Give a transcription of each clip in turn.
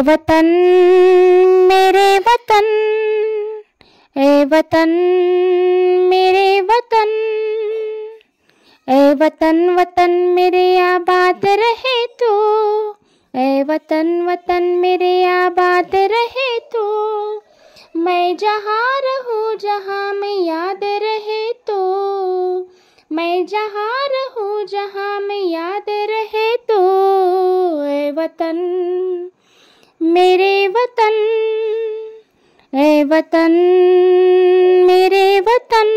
वतन मेरे वतन, ए वतन मेरे वतन, ए वतन वतन मेरे आबाद रहे तो, ए वतन वतन मेरे आबाद रहे तो, मैं जहाँ रहूँ जहाँ मैं याद रहे तो, मैं जहाँ रहूँ जहाँ मैं याद रहे तो, ए वतन मेरे वतन, ए वतन मेरे वतन।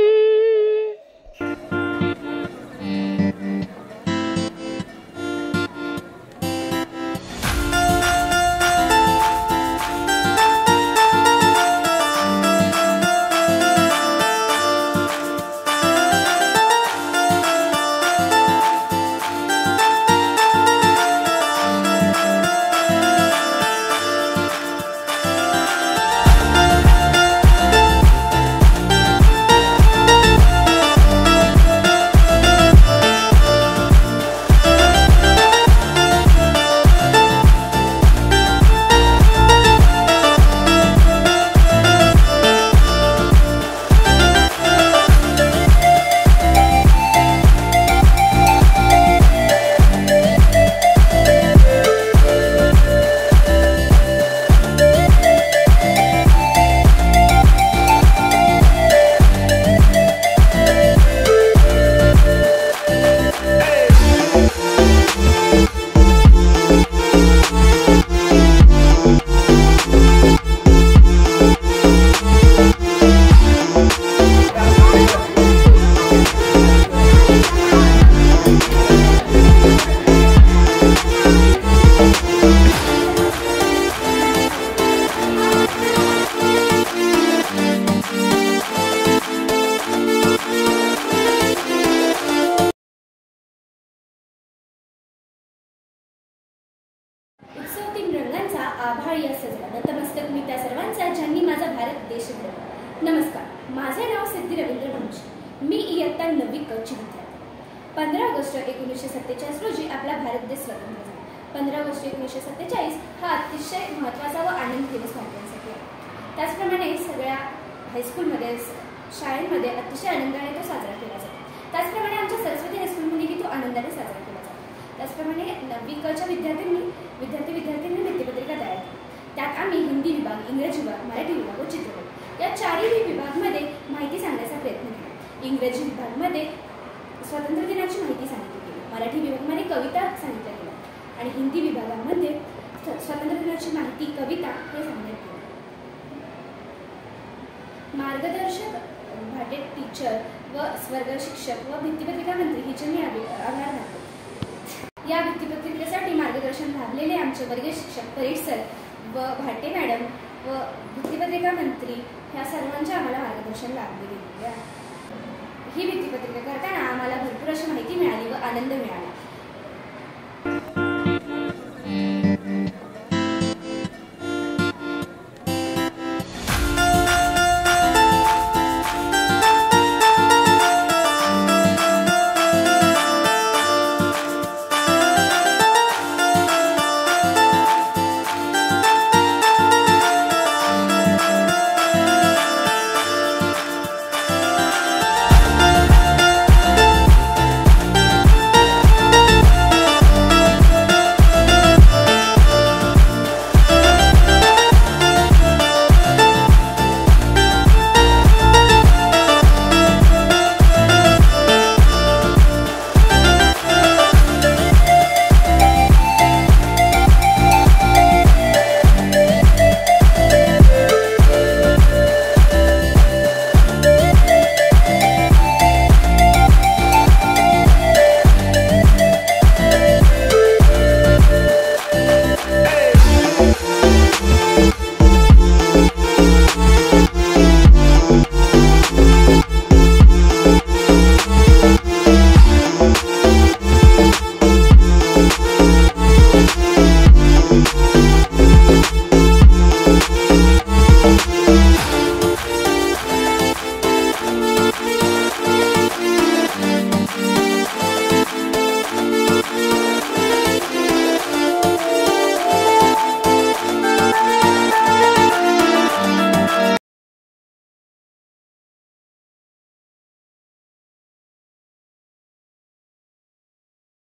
आभार या सजला नतमस्तक मी त्या सर्वांचा ज्यांनी माझा भारत देश घडवला। नमस्कार, माझे नाव सिद्धी रवींद्र भंशी, मी इयत्ता 9वी क ची विद्यार्थी। 15 ऑगस्ट 1947 रोजी आपला भारत देश स्वतंत्र झाला। 15 ऑगस्ट 1947 हा अतिशय महत्त्वाचा व आनंद दिवस भारतीयांसाठी आहे। त्याचप्रमाणे सगळ्या हायस्कूलमध्ये शाळेमध्ये अतिशय आनंदाने तो साजरा केला जातो। त्याचप्रमाणे आमच्या सरस्वती हायस्कूलमध्येही तो आनंदाने साजरा केला जातो। त्याचप्रमाणे 9वी क च्या विद्यार्थ्यांनी वृत्तपत्रिका तयार केली। त्यात आम्ही हिंदी विभाग, इंग्रजी विभाग, मराठी विभाग व चित्रकला या चारही विभागामध्ये माहिती सांगण्याचा प्रयत्न केला। इंग्रजी विभागामध्ये स्वातंत्र्य दिनाची माहिती सांगितली गेली, मराठी विभागामध्ये कविता सांगितल्या गेल्या आणि हिंदी विभागामध्ये स्वातंत्र्य दिनाची माहिती, कविता हे सांगण्यात गेले। मार्गदर्शक भाटे टीचर व स्वर्ग शिक्षक व भित्तिपत्रिका मंत्री हिचे मी आभार मानतो। या भित्तिपत्रिकेसाठी मार्गदर्शन लाभलेले आमचे वर्गीय शिक्षक परीट सर व भाटे मॅडम व भित्तिपत्रिका मंत्री ह्या सर्वांचे आम्हाला मार्गदर्शन लाभले गेले आहे। ही भित्तिपत्रिका करताना आम्हाला भरपूर अशी माहिती मिळाली व आनंद मिळाला।